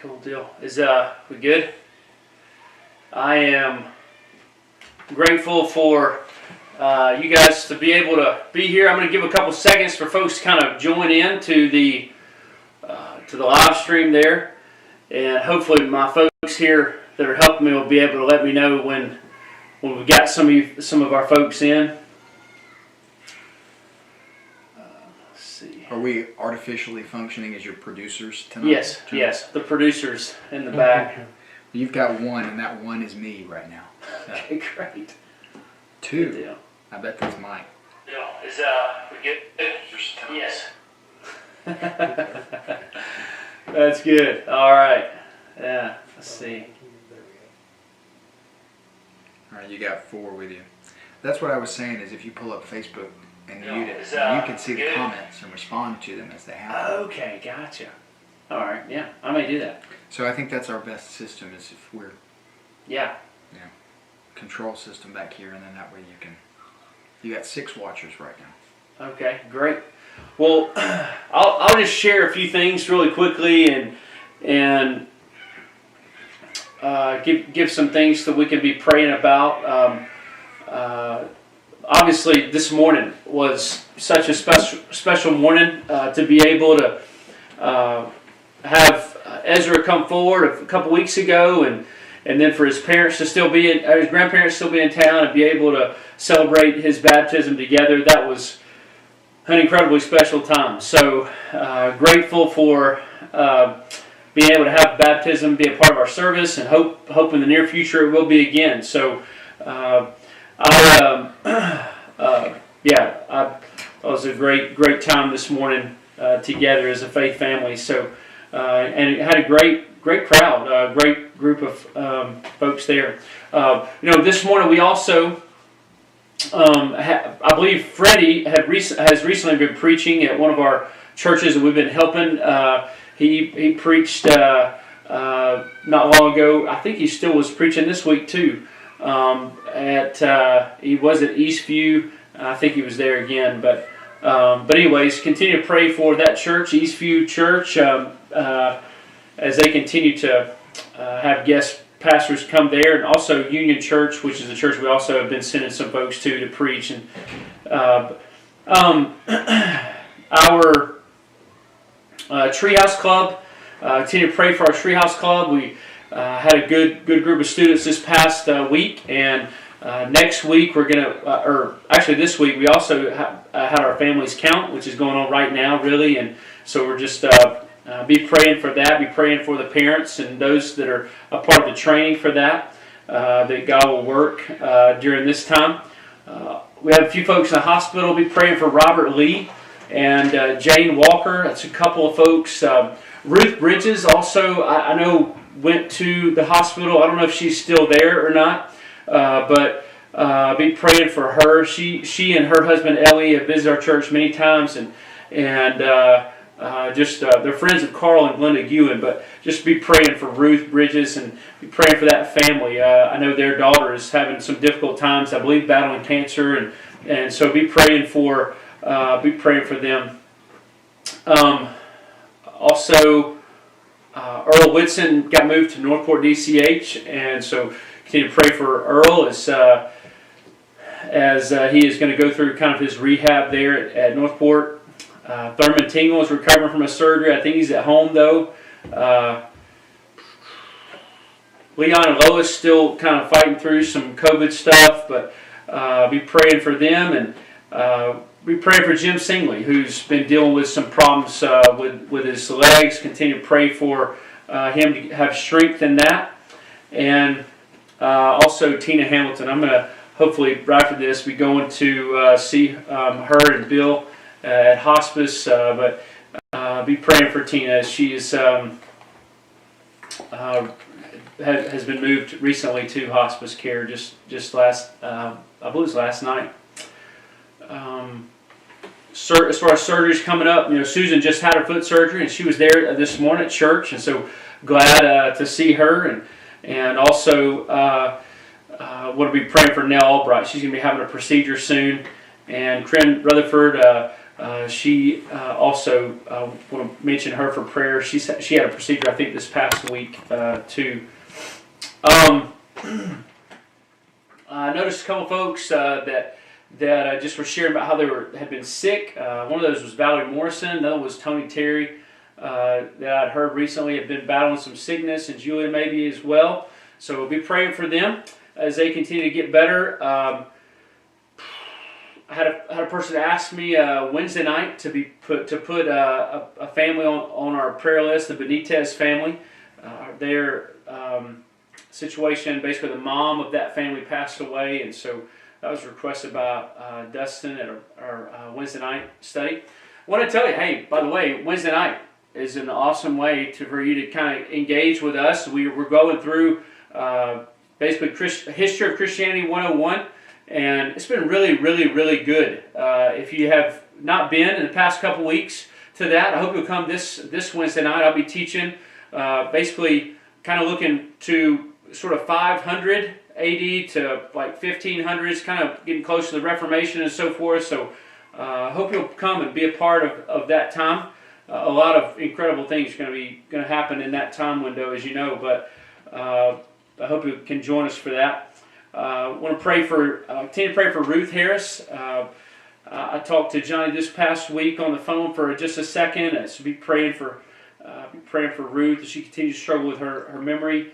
Cool deal. Is we good? I am grateful for you guys to be able to be here. I'm going to give a couple seconds for folks to kind of join in to the live stream there, and hopefully my folks here that are helping me will be able to let me know when we got some of our folks in. Are we artificially functioning as your producers tonight? Yes, yes, the producers in the back. You've got one, and that one is me right now. Okay, great. Two. Good deal. I bet that's Mike. Yeah, is we good? Yes. That's good. All right. Yeah. Let's see. All right, you got 4 with you. That's what I was saying. Is if you pull up Facebook and mute it, you can see the comments and respond to them as they happen. Okay, gotcha. All right. Yeah, I may do that. So I think that's our best system. Is if we're control system back here, and then that way you got 6 watchers right now. Okay, great. Well, I'll just share a few things really quickly and give some things that we can be praying about. Obviously, this morning was such a special morning to be able to have Ezra come forward a couple weeks ago, and then for his parents to still be his grandparents still be in town and be able to celebrate his baptism together. That was an incredibly special time. So grateful for being able to have baptism be a part of our service, and hope in the near future it will be again. So it was a great time this morning together as a faith family. So and it had a great crowd, great group of folks there. This morning we also, I believe Freddie has recently been preaching at one of our churches that we've been helping. He preached not long ago. I think he still was preaching this week too. He was at Eastview. I think he was there again. But anyways, continue to pray for that church, Eastview Church, as they continue to have guest pastors come there, and also Union Church, which is a church we also have been sending some folks to preach. And our Treehouse Club, continue to pray for our Treehouse Club. We had a good group of students this past week, and next week we're gonna, this week we also had our families count, which is going on right now, really, and so we're just be praying for that. Be praying for the parents and those that are a part of the training for that. That God will work during this time. We have a few folks in the hospital. Be praying for Robert Lee and Jane Walker. That's a couple of folks. Ruth Bridges also, I know, went to the hospital. I don't know if she's still there or not, but be praying for her. She and her husband Ellie have visited our church many times, and they're friends of Carl and Glenda Ewan. But just be praying for Ruth Bridges and be praying for that family. I know their daughter is having some difficult times, I believe, battling cancer, and so be praying for them. Also, Earl Whitson got moved to Northport DCH, and so continue to pray for Earl as he is going to go through kind of his rehab there at Northport. Thurman Tingle is recovering from a surgery. I think he's at home though. Leon and Lois still kind of fighting through some COVID stuff, but be praying for them, and be praying for Jim Singley, who's been dealing with some problems with his legs. Continue to pray for him to have strength in that. And also Tina Hamilton. I'm going to hopefully, right after this, be going to see her and Bill at hospice. But be praying for Tina as she is, has been moved recently to hospice care just last, I believe it was last night. As far as surgeries coming up, Susan just had her foot surgery, and she was there this morning at church, and so glad to see her, and also want to be praying for Nell Albright. She's going to be having a procedure soon, and Corinne Rutherford she also want to mention her for prayer. She had a procedure, I think, this past week too. I noticed a couple folks that just were sharing about how they had been sick. One of those was Valerie Morrison. Another was Tony Terry, that I'd heard recently had been battling some sickness, and Julia maybe as well. So we'll be praying for them as they continue to get better. I had a person ask me Wednesday night to put a family on our prayer list, the Benitez family. Their situation, basically the mom of that family passed away, and so that was requested by Dustin at our Wednesday night study. I want to tell you, hey, by the way, Wednesday night is an awesome way for you to kind of engage with us. We're going through basically History of Christianity 101, and it's been really, really, really good. If you have not been in the past couple weeks to that, I hope you'll come this Wednesday night. I'll be teaching basically kind of looking to sort of 500 AD to like 1500s, kind of getting close to the Reformation and so forth. So I hope you'll come and be a part of that time. A lot of incredible things are going to happen in that time window, as you know. But I hope you can join us for that. I want to continue to pray for Ruth Harris. I talked to Johnny this past week on the phone for just a second. So be praying for Ruth as she continues to struggle with her memory.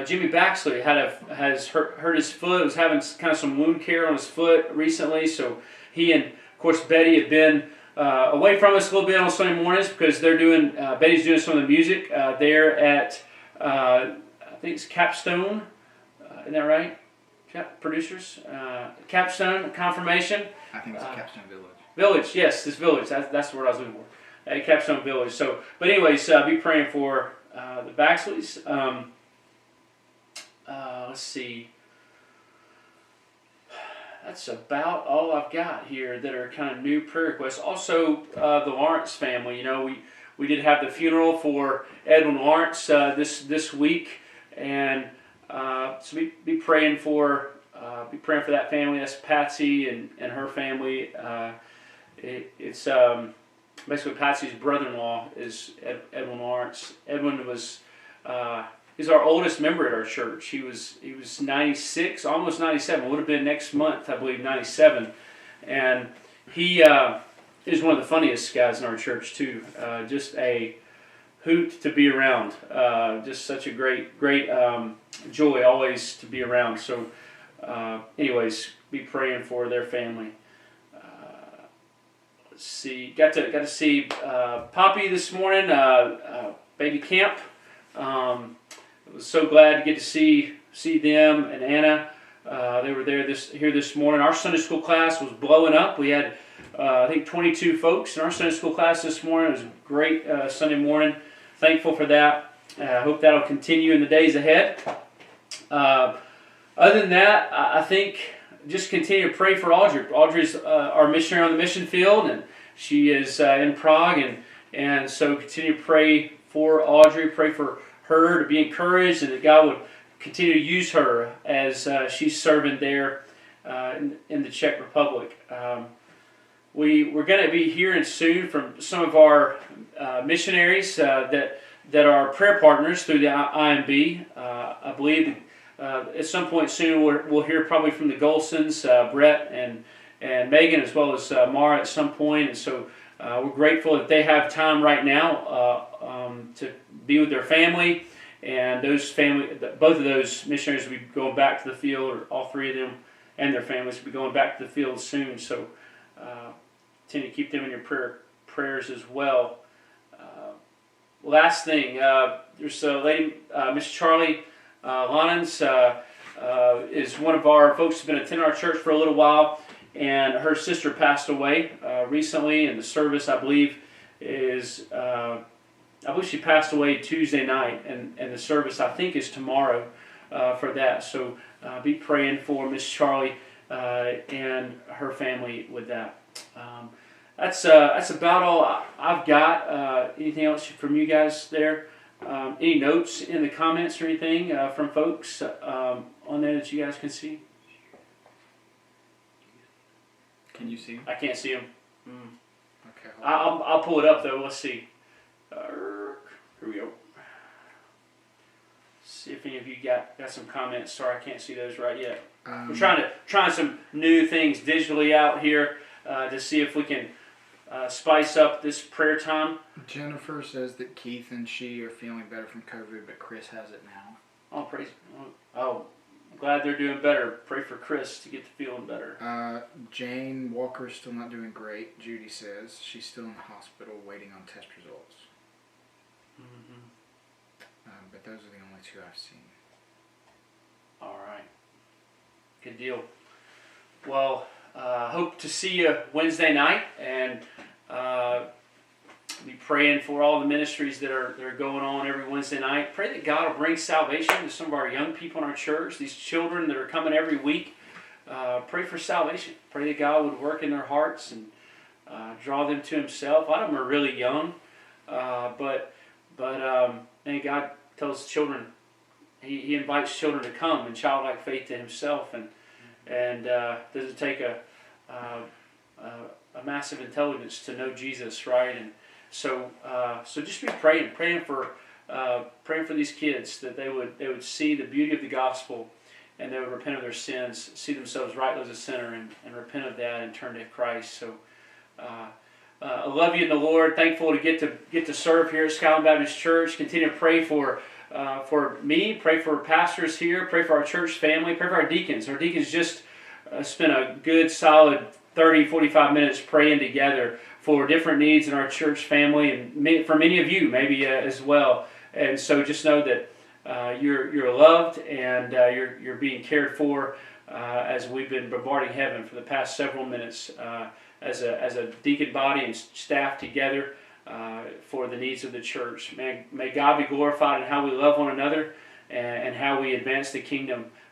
Jimmy Baxley has hurt his foot. Was having kind of some wound care on his foot recently. So he and of course Betty have been away from us a little bit on Sunday mornings because Betty's doing some of the music there at I think it's Capstone. Isn't that right? Producers, Capstone Confirmation. I think it's Capstone Village. Village, yes, this village. That's the word I was looking for. At Capstone Village. So, but anyways, be praying for the Baxleys. Let's see. That's about all I've got here that are kind of new prayer requests. Also, the Lawrence family. You know, we did have the funeral for Edwin Lawrence this week, and so be praying for that family. That's Patsy and her family. It's basically Patsy's brother-in-law is Edwin Lawrence. Edwin was he's our oldest member at our church. He was 96, almost 97. Would have been next month, I believe, 97. And he is one of the funniest guys in our church too. Just a hoot to be around. Just such a great joy always to be around. So, anyways, be praying for their family. Let's see. Got to see Poppy this morning. Baby camp. I was so glad to get to see them and Anna. They were there here this morning. Our Sunday school class was blowing up. We had I think 22 folks in our Sunday school class this morning. It was a great Sunday morning. Thankful for that. I hope that'll continue in the days ahead. Other than that, I think just continue to pray for Audrey. Audrey's our missionary on the mission field, and she is in Prague, and so continue to pray for Audrey. Pray for her to be encouraged, and that God would continue to use her as she's serving there in the Czech Republic. We're going to be hearing soon from some of our missionaries that are prayer partners through the IMB. I believe at some point soon we'll hear probably from the Golsons, Brett and Megan, as well as Mara at some point. And so we're grateful that they have time right now to be with their family. And both of those missionaries will be going back to the field, or all three of them and their families will be going back to the field soon. So continue to keep them in your prayers as well. Last thing, there's a lady, Miss Charlie Lonans, is one of our folks who's been attending our church for a little while, and her sister passed away recently, and the service, I believe she passed away Tuesday night, and the service, I think, is tomorrow for that. So be praying for Miss Charlie and her family with that. That's about all I've got. Anything else from you guys there? Any notes in the comments or anything from folks on there that you guys can see? Can you see him? I can't see him. Okay. Hold on. I'll pull it up though. Let's see. Here we go. See if any of you got some comments. Sorry, I can't see those right yet. We're trying some new things digitally out here to see if we can spice up this prayer time. Jennifer says that Keith and she are feeling better from COVID, but Chris has it now. Oh, praise! Oh, I'm glad they're doing better. Pray for Chris to get to feeling better. Jane Walker's still not doing great. Judy says she's still in the hospital waiting on test results. But those are the only two I've seen. All right. Good deal. Well, hope to see you Wednesday night, and be praying for all the ministries that are going on every Wednesday night. Pray that God will bring salvation to some of our young people in our church, these children that are coming every week. Pray for salvation. Pray that God would work in their hearts and draw them to Himself. A lot of them are really young, but man, God tells children, He invites children to come in childlike faith to Himself, and doesn't take a massive intelligence to know Jesus, right? And so just be praying for these kids, that they would see the beauty of the gospel, and they would repent of their sins, see themselves rightly as a sinner, and repent of that and turn to Christ. So I love you in the Lord. Thankful to get to serve here at Skyland Baptist Church. Continue to pray for me. Pray for pastors here. Pray for our church family. Pray for our deacons. Our deacons just spent a good solid 30, 45 minutes praying together for different needs in our church family, and for many of you maybe as well. And so just know that you're loved, and you're being cared for as we've been bombarding heaven for the past several minutes as a deacon body and staff together for the needs of the church. May God be glorified in how we love one another and how we advance the kingdom